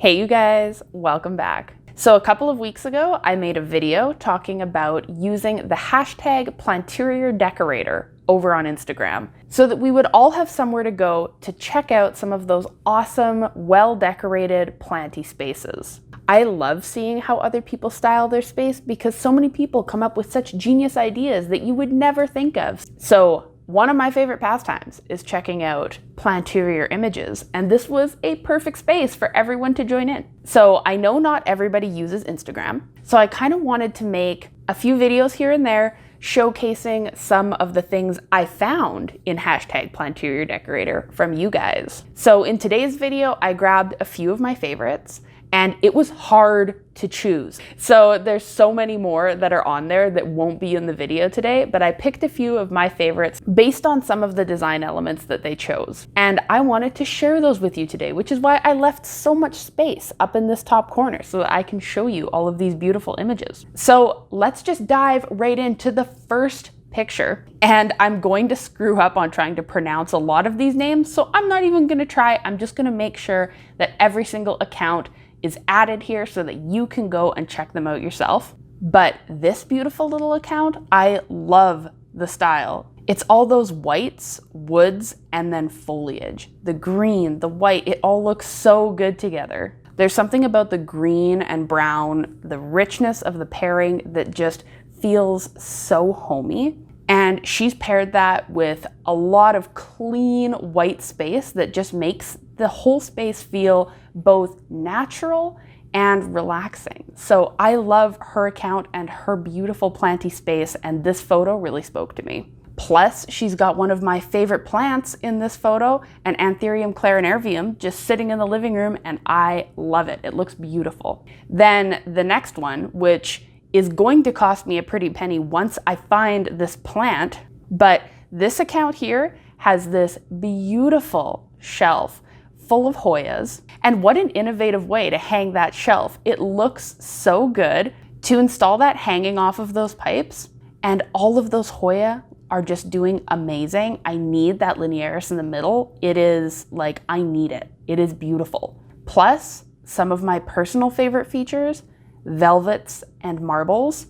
Hey you guys, welcome back. So a couple of weeks ago, I made a video talking about using the hashtag Planterior Decorator over on Instagram so that we would all have somewhere to go to check out some of those awesome, well-decorated planty spaces. I love seeing how other people style their space because so many people come up with such genius ideas that you would never think of. So one of my favorite pastimes is checking out Planterior images, and this was a perfect space for everyone to join in. So I know not everybody uses Instagram, so I kind of wanted to make a few videos here and there showcasing some of the things I found in hashtag Planterior Decorator from you guys. So in today's video, I grabbed a few of my favorites, and it was hard to choose. So there's so many more that are on there that won't be in the video today, but I picked a few of my favorites based on some of the design elements that they chose. And I wanted to share those with you today, which is why I left so much space up in this top corner so that I can show you all of these beautiful images. So let's just dive right into the first picture. And I'm going to screw up on trying to pronounce a lot of these names, so I'm not even gonna try. I'm just gonna make sure that every single account is added here so that you can go and check them out yourself. But this beautiful little account, I love the style. It's all those whites, woods, and then foliage. The green, the white, it all looks so good together. There's something about the green and brown, the richness of the pairing that just feels so homey. And she's paired that with a lot of clean white space that just makes the whole space feel both natural and relaxing. So I love her account and her beautiful planty space, and this photo really spoke to me. Plus, she's got one of my favorite plants in this photo, an Anthurium clarinervium, just sitting in the living room, and I love it. It looks beautiful. Then the next one, which is going to cost me a pretty penny once I find this plant, but this account here has this beautiful shelf full of Hoyas, and what an innovative way to hang that shelf. It looks so good to install that hanging off of those pipes, and all of those Hoya are just doing amazing. I need that linearis in the middle. It is like, I need it. It is beautiful. Plus, some of my personal favorite features, velvets and marbles.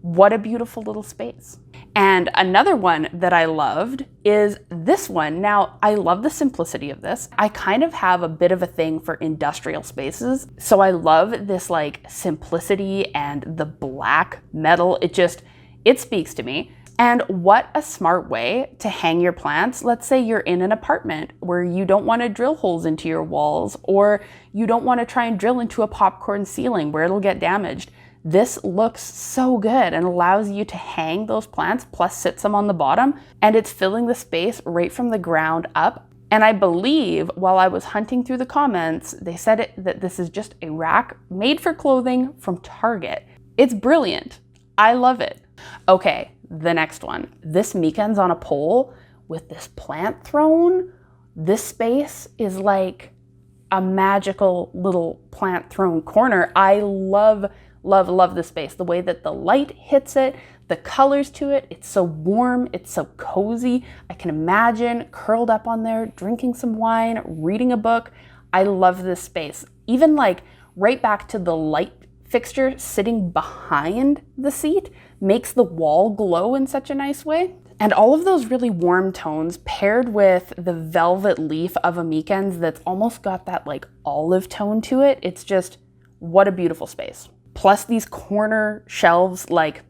What a beautiful little space. And another one that I loved is this one. Now, I love the simplicity of this. I kind of have a bit of a thing for industrial spaces. So I love this like simplicity and the black metal. It speaks to me. And what a smart way to hang your plants. Let's say you're in an apartment where you don't want to drill holes into your walls, or you don't want to try and drill into a popcorn ceiling where it'll get damaged. This looks so good and allows you to hang those plants, plus sits them on the bottom, and it's filling the space right from the ground up. And I believe while I was hunting through the comments, they said that this is just a rack made for clothing from Target. It's brilliant. I love it. Okay, the next one. This Mekans on a pole with this plant throne. This space is like a magical little plant throne corner. I love this space. The way that the light hits it, the colors to it, it's so warm, it's so cozy. I can imagine curled up on there, drinking some wine, reading a book. I love this space. Even like right back to the light fixture sitting behind the seat makes the wall glow in such a nice way. And all of those really warm tones paired with the velvet leaf of a Mekans that's almost got that like olive tone to it. It's just, what a beautiful space. Plus these corner shelves, like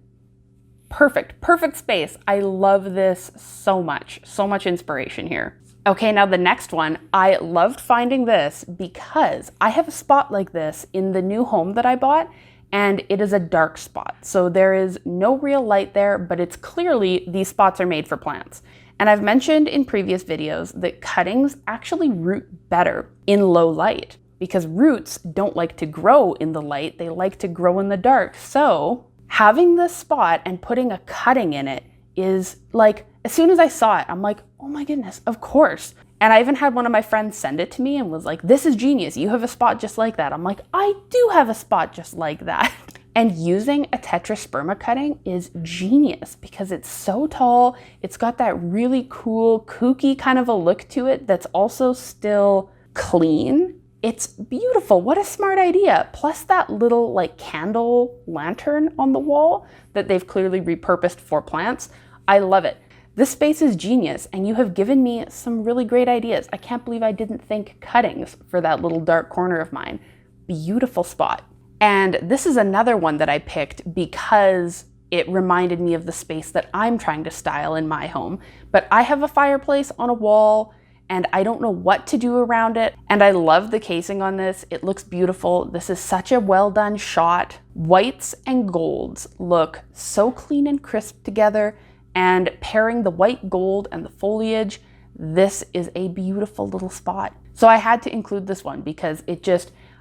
perfect space. I love this so much inspiration here. Okay, now the next one, I loved finding this because I have a spot like this in the new home that I bought, and it is a dark spot. So there is no real light there, but it's clearly these spots are made for plants. And I've mentioned in previous videos that cuttings actually root better in low light because roots don't like to grow in the light, they like to grow in the dark. So having this spot and putting a cutting in it is like, as soon as I saw it, I'm like, oh my goodness, of course. And I even had one of my friends send it to me and was like, this is genius. You have a spot just like that. I'm like, I do have a spot just like that. And using a tetrasperma cutting is genius because it's so tall. It's got that really cool, kooky kind of a look to it that's also still clean It's beautiful. What a smart idea. Plus that little like candle lantern on the wall that they've clearly repurposed for plants. I love it. This space is genius, and you have given me some really great ideas. I can't believe I didn't think cuttings for that little dark corner of mine. Beautiful spot. And this is another one that I picked because it reminded me of the space that I'm trying to style in my home. But I have a fireplace on a wall, and I don't know what to do around it. And I love the casing on this. It looks beautiful. This is such a well done shot. Whites and golds look so clean and crisp together, and pairing the white gold and the foliage, this is a beautiful little spot. So I had to include this one because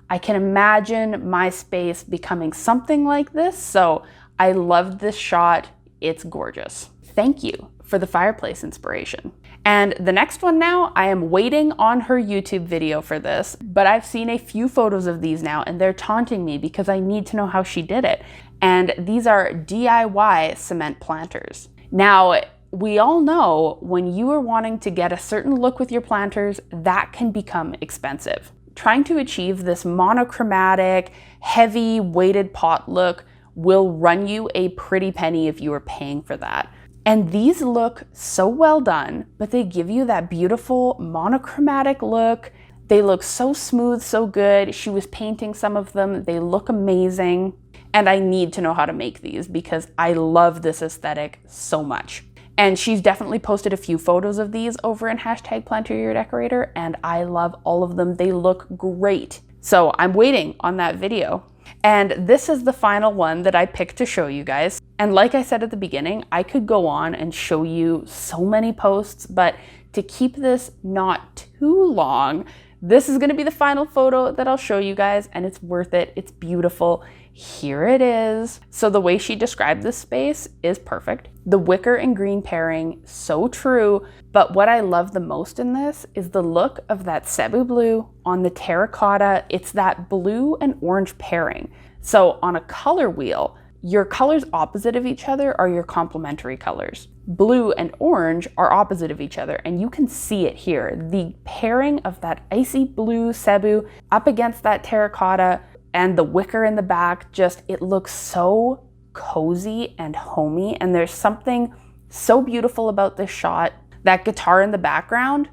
I can imagine my space becoming something like this. So I loved this shot. It's gorgeous. Thank you for the fireplace inspiration. And the next one now, I am waiting on her YouTube video for this, but I've seen a few photos of these now and they're taunting me because I need to know how she did it. And these are DIY cement planters. Now, we all know when you are wanting to get a certain look with your planters, that can become expensive. Trying to achieve this monochromatic, heavy weighted pot look will run you a pretty penny if you are paying for that. And these look so well done, but they give you that beautiful monochromatic look. They look so smooth, so good. She was painting some of them. They look amazing. And I need to know how to make these because I love this aesthetic so much. And she's definitely posted a few photos of these over in #Planterior Decorator, and I love all of them. They look great. So I'm waiting on that video. And this is the final one that I picked to show you guys. And like I said at the beginning, I could go on and show you so many posts, but to keep this not too long, this is gonna be the final photo that I'll show you guys, and it's worth it. It's beautiful. Here it is. So the way she described this space is perfect. The wicker and green pairing, so true. But what I love the most in this is the look of that Cebu blue on the terracotta. It's that blue and orange pairing. So on a color wheel, your colors opposite of each other are your complementary colors. Blue and orange are opposite of each other, and you can see it here. The pairing of that icy blue Cebu up against that terracotta and the wicker in the back, it looks so cozy and homey. And there's something so beautiful about this shot. That guitar in the background,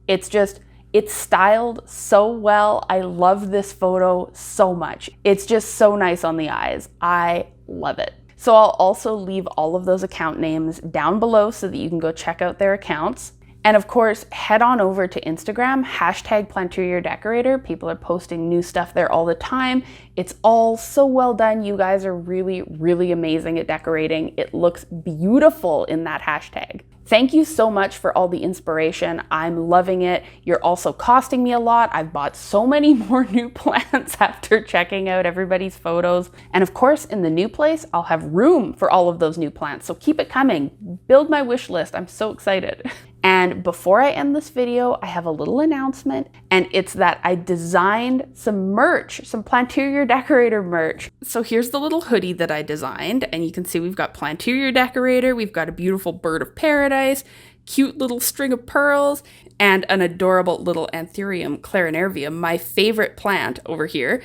it's styled so well. I love this photo so much. It's just so nice on the eyes. I love it. So I'll also leave all of those account names down below so that you can go check out their accounts. And of course, head on over to Instagram, #Planterior Decorator. People are posting new stuff there all the time. It's all so well done. You guys are really, really amazing at decorating. It looks beautiful in that hashtag. Thank you so much for all the inspiration. I'm loving it. You're also costing me a lot. I've bought so many more new plants after checking out everybody's photos. And of course, in the new place, I'll have room for all of those new plants. So keep it coming. Build my wish list. I'm so excited. And before I end this video, I have a little announcement, and it's that I designed some merch, some Planterior Decorator merch. So here's the little hoodie that I designed, and you can see we've got Planterior Decorator, we've got a beautiful bird of paradise, cute little string of pearls, and an adorable little Anthurium clarinervium, my favorite plant over here.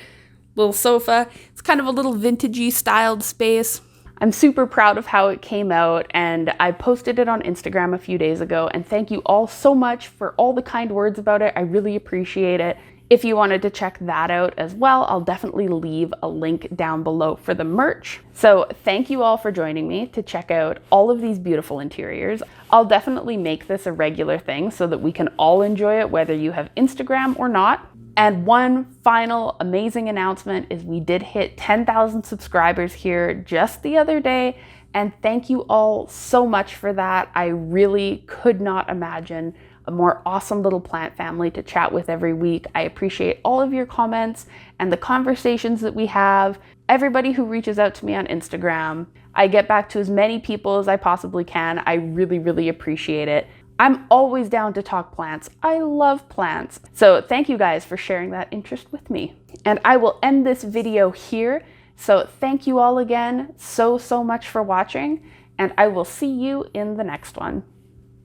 Little sofa. It's kind of a little vintagey styled space. I'm super proud of how it came out, and I posted it on Instagram a few days ago, and thank you all so much for all the kind words about it. I really appreciate it. If you wanted to check that out as well, I'll definitely leave a link down below for the merch. So thank you all for joining me to check out all of these beautiful interiors. I'll definitely make this a regular thing so that we can all enjoy it, whether you have Instagram or not. And one final amazing announcement is we did hit 10,000 subscribers here just the other day, and thank you all so much for that. I really could not imagine a more awesome little plant family to chat with every week. I appreciate all of your comments and the conversations that we have. Everybody who reaches out to me on Instagram, I get back to as many people as I possibly can. I really, really appreciate it. I'm always down to talk plants. I love plants. So thank you guys for sharing that interest with me. And I will end this video here. So thank you all again so much for watching, and I will see you in the next one.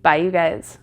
Bye, you guys.